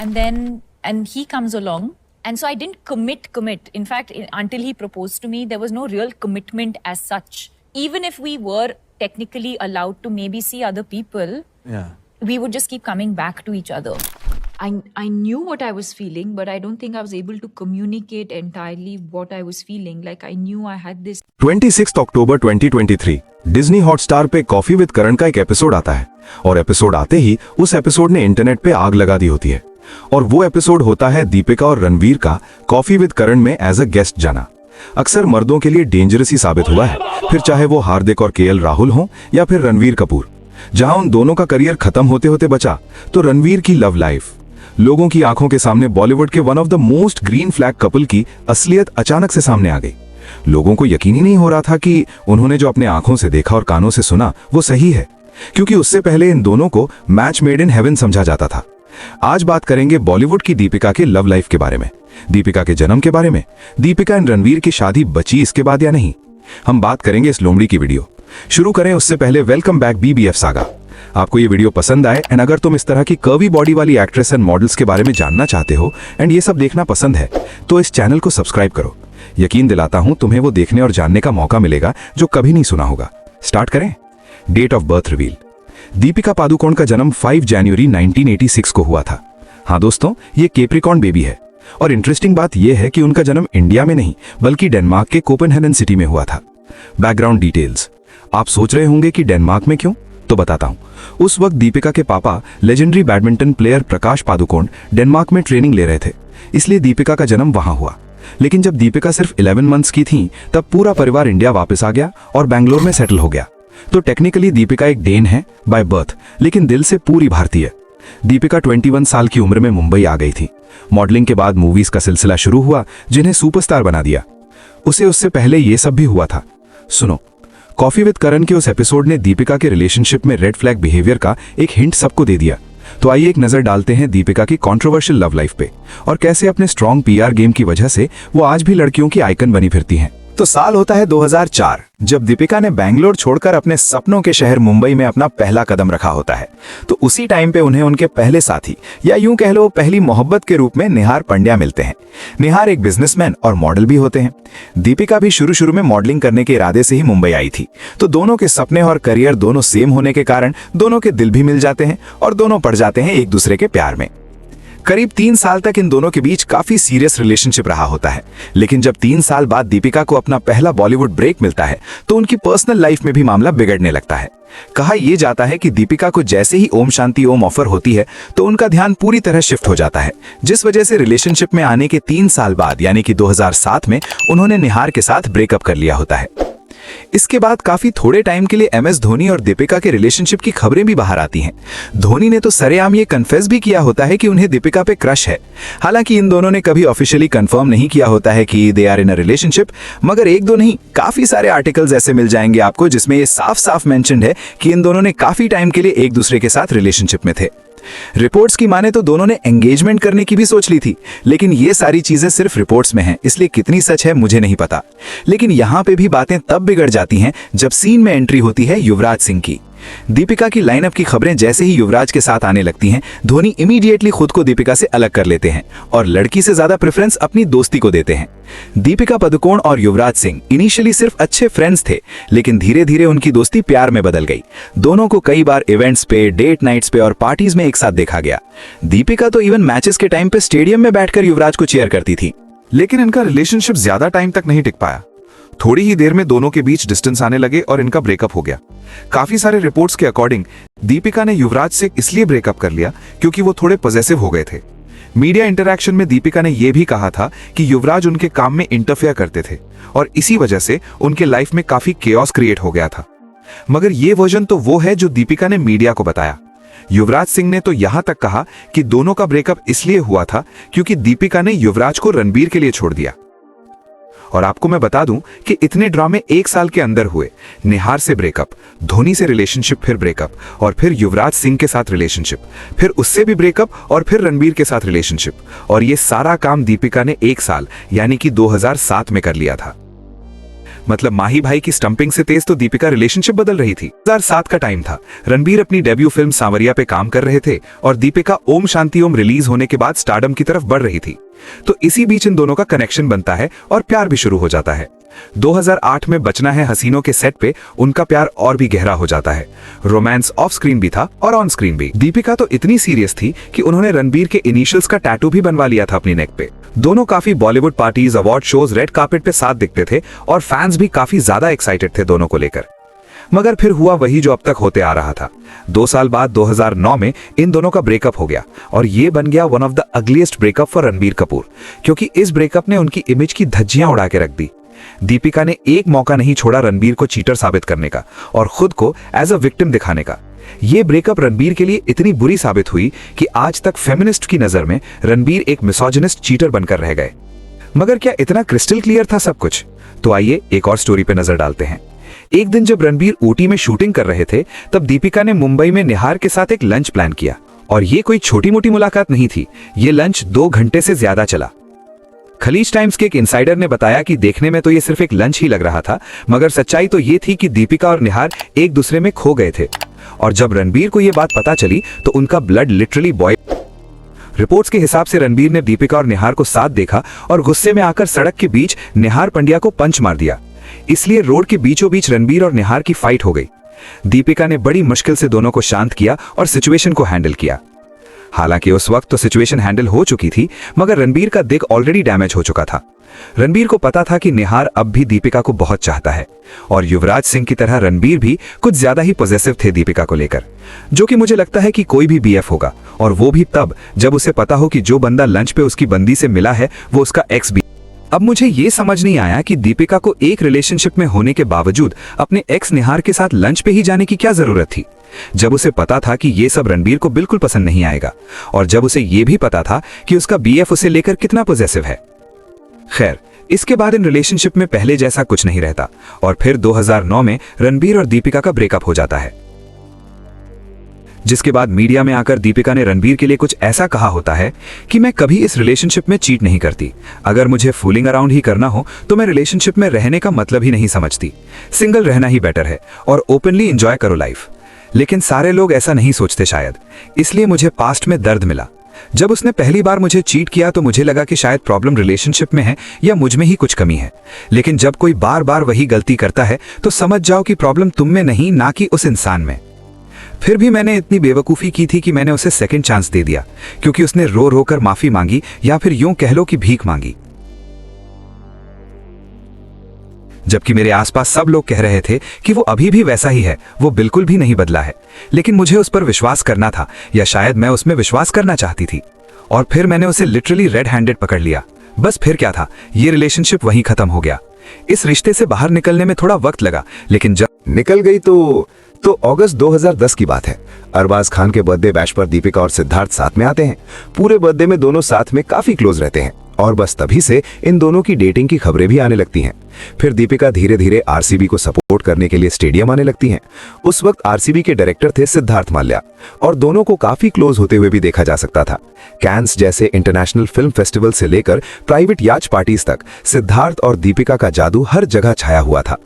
and he comes along. And so I didn't commit. In fact, until he proposed to me, there was no real commitment as such. Even if we were technically allowed to maybe see other people, we would just keep coming back to each other. I knew what I was feeling, but I don't think I was able to communicate entirely what I was feeling. Like I knew I had this. 26 October 2023 Disney Hotstar पे coffee with करण का एक episode आता है और episode आते ही उस episode ने internet पे आग लगा दी होती है और वो एपिसोड होता है दीपिका और रणवीर का कॉफी विद करण में एज अ गेस्ट जाना। अक्सर मर्दों के लिए डेंजरस ही साबित हुआ है, फिर चाहे वो हार्दिक और केएल राहुल हो या फिर रणवीर कपूर। जहां उन दोनों का करियर खत्म होते होते बचा, तो रणवीर की लव लाइफ लोगों की आंखों के सामने बॉलीवुड के one of the most green flag couple की असलियत अचानक से सामने आ गई। लोगों को यकीन ही नहीं हो रहा था कि उन्होंने जो अपने आंखों से देखा और कानों से सुना वो सही है, क्योंकि उससे पहले इन दोनों को मैच मेड इन हेवन समझा जाता था। आज बात करेंगे बॉलीवुड की दीपिका के लव लाइफ के बारे में, दीपिका के जन्म के बारे में, दीपिका एंड रणवीर की शादी बची इसके बाद या नहीं। हम बात करेंगे इस लोमड़ी की वीडियो। शुरू करें उससे पहले वेलकम बैक बीबीएफ सागा। आपको ये वीडियो पसंद आए एंड अगर तुम इस तरह की कर्वी बॉडी वाली एक्ट्रेस एंड मॉडल्स के बारे में जानना चाहते हो एंड ये सब देखना पसंद है तो इस चैनल को सब्सक्राइब करो। यकीन दिलाता हूं तुम्हें वो देखने और जानने का मौका मिलेगा जो कभी नहीं सुना होगा। स्टार्ट करें। Date of birth reveal. Deepika Padukone का जन्म 5 जनवरी 1986 को हुआ था। हाँ दोस्तों, ये कैप्रिकॉर्न बेबी है और इंटरेस्टिंग बात यह है कि उनका जन्म इंडिया में नहीं बल्कि डेनमार्क के कोपेनहेगन सिटी में हुआ था। Background details. आप सोच रहे होंगे कि डेनमार्क में क्यों, तो बताता हूं। उस वक्त दीपिका के पापा legendary badminton player Prakash Padukone Denmark में ट्रेनिंग ले रहे थे, इसलिए दीपिका का जन्म वहां हुआ। लेकिन जब दीपिका सिर्फ 11 मंथ्स की थी तब पूरा परिवार इंडिया वापस आ गया और बैंगलोर में सेटल हो गया। तो टेक्निकली दीपिका एक डेन है बाय बर्थ, लेकिन दिल से पूरी भारतीय। दीपिका 21 साल की उम्र में मुंबई आ गई थी। मॉडलिंग के बाद मूवीज का सिलसिला शुरू हुआ जिन्हें सुपरस्टार बना दिया। उससे पहले ये सब भी हुआ था। सुनो, कॉफी विद करण के उस एपिसोड ने दीपिका के रिलेशनशिप में रेड फ्लैग बिहेवियर का एक हिंट सबको दे दिया। तो आइए एक नजर डालते हैं दीपिका की कंट्रोवर्शियल लव लाइफ पे और कैसे अपने स्ट्रॉन्ग पीआर गेम की वजह से वो आज भी लड़कियों की आइकन बनी फिरती हैं। तो साल होता है 2004 जब दीपिका ने बैंगलोर छोड़कर अपने सपनों के शहर मुंबई में अपना पहला कदम रखा होता है। तो उसी टाइम पे उन्हें उनके पहले साथी या यूं कह लो पहली मोहब्बत के रूप में निहार पंड्या मिलते हैं। निहार एक बिजनेसमैन और मॉडल भी होते हैं। दीपिका भी शुरू में मॉडलिंग करने के इरादे से ही मुंबई आई थी। तो दोनों के सपने और करियर दोनों सेम होने के कारण दोनों के दिल भी मिल जाते हैं और दोनों पड़ जाते हैं एक दूसरे के प्यार में। करीब 3 साल तक इन दोनों के बीच काफी सीरियस रिलेशनशिप रहा होता है। लेकिन जब 3 साल बाद दीपिका को अपना पहला बॉलीवुड ब्रेक मिलता है तो उनकी पर्सनल लाइफ में भी मामला बिगड़ने लगता है। कहा यह जाता है कि दीपिका को जैसे ही ओम शांति ओम ऑफर होती है तो उनका ध्यान पूरी तरह शिफ्ट हो जाता है, जिस वजह से रिलेशनशिप में आने के 3 साल बाद यानी कि 2007 में उन्होंने निहार के साथ ब्रेकअप कर लिया होता है। इसके बाद काफी थोड़े टाइम के लिए एमएस धोनी और दीपिका के रिलेशनशिप की खबरें भी बाहर आती हैं। धोनी ने तो सरेआम ये कन्फेस भी किया होता है कि उन्हें दीपिका पे क्रश है। हालांकि इन दोनों ने कभी ऑफिशियली कंफर्म नहीं किया होता है कि they are in a relationship, मगर एक दो नहीं काफी सारे आर्टिकल्स ऐसे मिल जाएंगे आपको जिसमें ये साफ साफ मेंशन्ड है कि इन दोनों ने काफी टाइम के लिए एक दूसरे के साथ रिलेशनशिप में थे। रिपोर्ट्स की माने तो दोनों ने एंगेजमेंट करने की भी सोच ली थी, लेकिन ये सारी चीजें सिर्फ रिपोर्ट्स में हैं, इसलिए कितनी सच है मुझे नहीं पता। लेकिन यहाँ पे भी बातें तब बिगड़ जाती हैं जब सीन में एंट्री होती है युवराज सिंह की। दीपिका की लाइनअप की खबरें जैसे ही युवराज के साथ आने लगती हैं, धोनी इमीडिएटली खुद को दीपिका से अलग कर लेते हैं और लड़की से ज्यादा प्रेफरेंस अपनी दोस्ती को देते हैं। दीपिका पादुकोण और युवराज सिंह इनिशियली सिर्फ अच्छे फ्रेंड्स थे, लेकिन धीरे धीरे उनकी दोस्ती प्यार में बदल गई। दोनों को कई बार इवेंट्स पे, डेट नाइट्स पे और पार्टीज में एक साथ देखा गया। दीपिका तो इवन मैचेस के टाइम पे स्टेडियम में बैठकर युवराज को चीयर करती थी। लेकिन इनका रिलेशनशिप ज्यादा टाइम तक नहीं टिक पाया। थोड़ी ही देर में दोनों के बीच डिस्टेंस आने लगे और इनका ब्रेकअप हो गया। काफी सारे रिपोर्ट्स के अकॉर्डिंग दीपिका ने युवराज से इसलिए ब्रेकअप कर लिया क्योंकि वो थोड़े पॉजेसिव हो गए थे। मीडिया इंटरैक्शन में दीपिका ने यह भी कहा था कि युवराज उनके काम में इंटरफेयर करते थे और इसी वजह से उनके लाइफ में काफी केओस क्रिएट हो गया था। मगर यह वर्जन तो वो है जो दीपिका ने मीडिया को बताया। युवराज सिंह ने तो यहां तक कहा कि दोनों का ब्रेकअप इसलिए हुआ था क्योंकि दीपिका ने युवराज को रणबीर के लिए छोड़ दिया। और आपको मैं बता दूं कि इतने ड्रामे 1 साल के अंदर हुए। निहार से ब्रेकअप, धोनी से रिलेशनशिप, फिर ब्रेकअप और फिर युवराज सिंह के साथ रिलेशनशिप, फिर उससे भी ब्रेकअप और फिर रणबीर के साथ रिलेशनशिप। और ये सारा काम दीपिका ने 1 साल यानी कि 2007 में कर लिया था। मतलब माही भाई की स्टंपिंग से तेज तो दीपिका रिलेशनशिप बदल रही थी। 2007 का टाइम था। रणबीर अपनी डेब्यू फिल्म सांवरिया पे काम कर रहे थे और दीपिका ओम शांति ओम रिलीज होने के बाद स्टारडम की तरफ बढ़ रही थी। तो इसी बीच इन दोनों का कनेक्शन बनता है और प्यार भी शुरू हो जाता है। 2008 में बचना है हसीनों के सेट पे उनका प्यार और भी गहरा हो जाता है। रोमांस ऑफ स्क्रीन भी था और ऑन स्क्रीन भी। दीपिका तो इतनी सीरियस थी कि उन्होंने रणबीर के इनिशियल्स का टैटू भी बनवा लिया था अपनी नेक पे। दोनों काफी Bollywood parties, award shows, red carpet पे साथ दिखते थे और फैंस भी काफी ज्यादा एक्साइटेड थे दोनों को लेकर। मगर फिर हुआ वही जो अब तक होते आ रहा था। 2 साल बाद 2009 में इन दोनों का ब्रेकअप हो गया और ये बन गया one of the ugliest breakup for Ranbir Kapoor, क्योंकि इस ब्रेकअप ने उनकी इमेज की धज्जियां उड़ा के रख दी। दीपिका ने एक मौका नहीं छोड़ा रणबीर को चीटर साबित करने का और खुद को एज अ विक्टिम दिखाने का। ये ब्रेकअप रणबीर के लिए इतनी बुरी साबित हुई कि आज तक फेमिनिस्ट की नजर में रणबीर एक मिसोजिनिस्ट चीटर बनकर रह गए। मगर क्या इतना क्रिस्टल क्लियर था सब कुछ? तो आइए एक और स्टोरी पे नजर डालते हैं। एक दिन जब रणबीर ऊटी में शूटिंग कर रहे थे तब दीपिका ने मुंबई में निहार के साथ एक लंच प्लान किया और ये कोई छोटी मोटी मुलाकात नहीं थी। ये लंच 2 घंटे से ज्यादा चला। खलीज टाइम्स के एक इनसाइडर ने बताया कि देखने में तो ये सिर्फ एक लंच ही लग रहा था, मगर सच्चाई तो ये थी कि दीपिका और निहार एक दूसरे में खो गए थे। और जब रणबीर को ये बात पता चली तो उनका ब्लड लिटरली बॉयल। रिपोर्ट्स के हिसाब से रणबीर ने दीपिका और निहार को साथ देखा और गुस्से में आकर सड़क के बीच निहार पंड्या को पंच मार दिया। इसलिए रोड के बीचों बीच रणबीर और निहार की फाइट हो गई। दीपिका ने बड़ी मुश्किल से दोनों को शांत किया और सिचुएशन को हैंडल किया। हालांकि उस वक्त तो सिचुएशन हैंडल हो चुकी थी, मगर रणबीर का दिल ऑलरेडी डैमेज हो चुका था। रणबीर को पता था कि निहार अब भी दीपिका को बहुत चाहता है और युवराज सिंह की तरह रणबीर भी कुछ ज्यादा ही पॉजिटिव थे दीपिका को लेकर, जो कि मुझे लगता है कि कोई भी बीएफ होगा, और वो भी तब जब उसे पता हो कि जो बंदा लंच पे उसकी बंदी से मिला है वो उसका एक्स भी। अब मुझे ये समझ नहीं आया कि दीपिका को एक रिलेशनशिप में होने के बावजूद अपने एक्स निहार के साथ लंच पे ही जाने की क्या जरूरत थी, जब उसे पता था कि ये सब रणबीर को बिल्कुल पसंद नहीं आएगा और जब उसे ये भी पता था कि उसका बीएफ उसे लेकर कितना पॉजिटिव है। खैर, इसके बाद इन रिलेशनशिप में पहले जैसा कुछ नहीं रहता और फिर 2009 में रणबीर और दीपिका का ब्रेकअप हो जाता है, जिसके बाद मीडिया में आकर दीपिका ने रणबीर के लिए कुछ ऐसा कहा होता है कि मैं कभी इस रिलेशनशिप में चीट नहीं करती। अगर मुझे फूलिंग अराउंड ही करना हो तो मैं रिलेशनशिप में रहने का मतलब ही नहीं समझती। सिंगल रहना ही बेटर है और ओपनली एंजॉय करो लाइफ। लेकिन सारे लोग ऐसा नहीं सोचते शायद, इसलिए मुझे पास्ट में दर्द मिला। जब उसने पहली बार मुझे चीट किया तो मुझे लगा कि शायद प्रॉब्लम रिलेशनशिप में है या मुझ में ही कुछ कमी है। लेकिन जब कोई बार बार वही गलती करता है तो समझ जाओ कि प्रॉब्लम तुम में नहीं, ना कि उस इंसान में। फिर भी मैंने इतनी बेवकूफ़ी की थी कि मैंने उसे सेकंड चांस दे दिया, क्योंकि उसने रो रो कर माफी मांगी, या फिर यूं कह लो कि भीख मांगी। जबकि मेरे आसपास सब लोग कह रहे थे कि वो अभी भी वैसा ही है, वो बिल्कुल भी नहीं बदला है। लेकिन मुझे उस पर विश्वास करना था, या शायद मैं उसमें विश्वास करना चाहती थी। और फिर मैंने उसे लिटरली रेड हैंडेड पकड़ लिया। बस फिर क्या था, ये रिलेशनशिप वहीं खत्म हो गया। इस रिश्ते से बाहर निकलने में थोड़ा वक्त लगा, लेकिन जब निकल गई तो अगस्त 2010 की बात है। अरबाज खान के बर्थडे बैश पर दीपिका और सिद्धार्थ साथ में आते हैं। पूरे बर्थडे में दोनों साथ में काफी क्लोज रहते हैं और बस तभी से इन दोनों की डेटिंग की खबरें भी आने लगती हैं। फिर दीपिका धीरे धीरे आरसीबी को सपोर्ट करने के लिए स्टेडियम आने लगती हैं। उस वक्त आरसीबी के डायरेक्टर थे सिद्धार्थ माल्या और दोनों को काफी क्लोज होते हुए भी देखा जा सकता था। कैंस जैसे इंटरनेशनल फिल्म फेस्टिवल से लेकर प्राइवेट याच पार्टीज तक सिद्धार्थ और दीपिका का जादू हर जगह छाया हुआ था।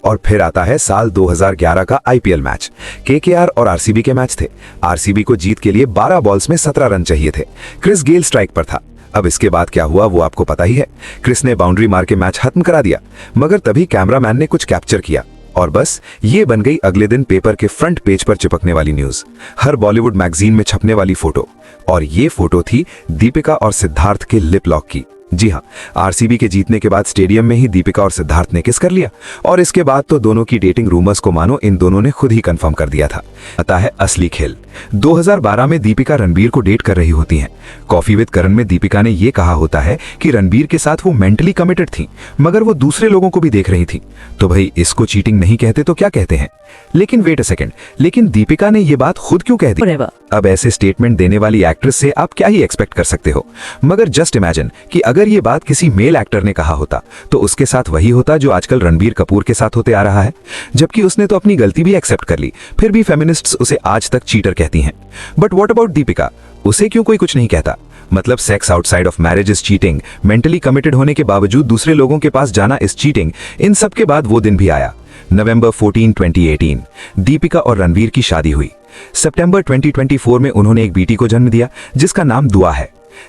और फिर आता है साल 2011 का आईपीएल मैच। केकेआर और आरसीबी के मैच थे। आरसीबी को जीत के लिए 12 बॉल्स में 17 रन चाहिए थे। क्रिस गेल स्ट्राइक पर था। अब इसके बाद क्या हुआ वो आपको पता ही है। क्रिस ने बाउंड्री मार के मैच खत्म करा दिया, मगर तभी कैमरामैन ने कुछ कैप्चर किया और बस ये बन गई अगले दिन पेपर के फ्रंट पेज पर चिपकने वाली न्यूज, हर बॉलीवुड मैगजीन में छपने वाली फोटो। और ये फोटो थी दीपिका और सिद्धार्थ के लिप लॉक की। जी हाँ, आरसीबी के जीतने के बाद स्टेडियम में ही दीपिका और सिद्धार्थ ने किस कर लिया और इसके बाद तो दोनों की डेटिंग रूमर्स को मानो इन दोनों ने खुद ही कंफर्म कर दिया था। आता है असली खेल। 2012 में दीपिका रणबीर को डेट कर रही होती हैं। कॉफी विद करण में दीपिका ने यह कहा होता है कि रणबीर के साथ वो मेंटली कमिटेड थी, मगर वो दूसरे लोगों को भी देख रही थी। तो भाई इसको चीटिंग नहीं कहते तो क्या कहते हैं? लेकिन वेट अ सेकंड, लेकिन दीपिका ने ये बात खुद क्यों कह दी? अब ऐसे स्टेटमेंट देने वाली एक्ट्रेस से आप क्या ही एक्सपेक्ट कर सकते हो? मगर जस्ट इमेजिन कि अगर ये बात किसी मेल एक्टर ने कहा होता तो उसके साथ वही होता जो आजकल रणबीर कपूर के साथ होते आ रहा है। जबकि उसने तो अपनी गलती भी एक्सेप्ट कर ली, फिर भी फेमिनिस्ट्स उसे आज तक चीटर कहती हैं। But what about Deepika? उसे क्यों कोई कुछ नहीं कहता? मतलब sex outside of marriage is cheating, mentally committed होने के बावजूद दूसरे लोगों के पास जाना इज चीटिंग। इन सब के बाद वो दिन भी आया, नवंबर 14, 2018, दीपिका और रणवीर की शादी हुई। सितंबर 2024 में उन्होंने एक बेटी को जन्म दिया जिसका नाम दुआ है।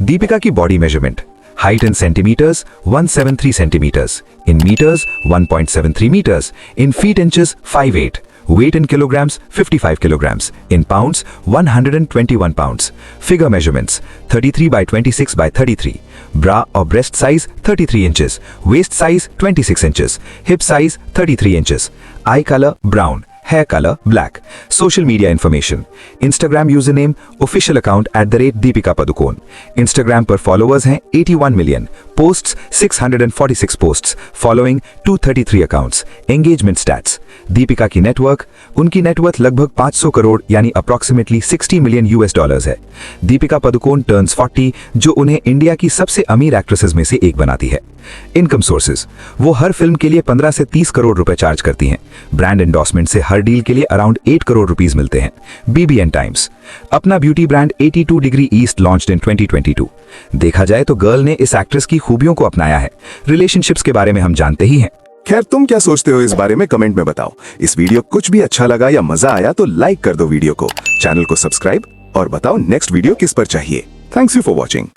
दीपिका की body measurement, height in centimetres 173 centimetres, in metres 1.73 metres, in feet inches 5'8", weight in kilograms 55 kilograms, in pounds 121 pounds, figure measurements 33 by 26 by 33, bra or breast size 33 inches, waist size 26 inches, hip size 33 inches, eye color brown, hair color black, social media information, Instagram username official account @Deepika Padukone, Instagram पर followers हैं 81 million, posts 646 posts, following 233 accounts, engagement stats, Deepika की network, उनकी net worth लगभग 500 करोड़ यानी approximately $60 million है। Deepika Padukone turns 40, जो उन्हें India की सबसे अमीर एक्ट्रेसेस में से एक बनाती है। इनकम सोर्सेज, वो हर फिल्म के लिए 15 से 30 करोड़ रुपए चार्ज करती हैं। ब्रांड एंडोर्समेंट से हर डील के लिए अराउंड 8 करोड़ रुपीस मिलते हैं। BBN टाइम्स, अपना beauty brand 82 degree east launched in 2022। देखा जाए तो गर्ल ने इस एक्ट्रेस की खूबियों को अपनाया है। रिलेशनशिप्स के बारे में हम जानते ही हैं। खैर, तुम क्या सोचते हो इस बारे में कमेंट में बताओ। इस वीडियो कुछ भी अच्छा लगा या मजा आया तो लाइक कर दो वीडियो को, चैनल को सब्सक्राइब और बताओ नेक्स्ट वीडियो किस पर चाहिए। Thanks you for watching.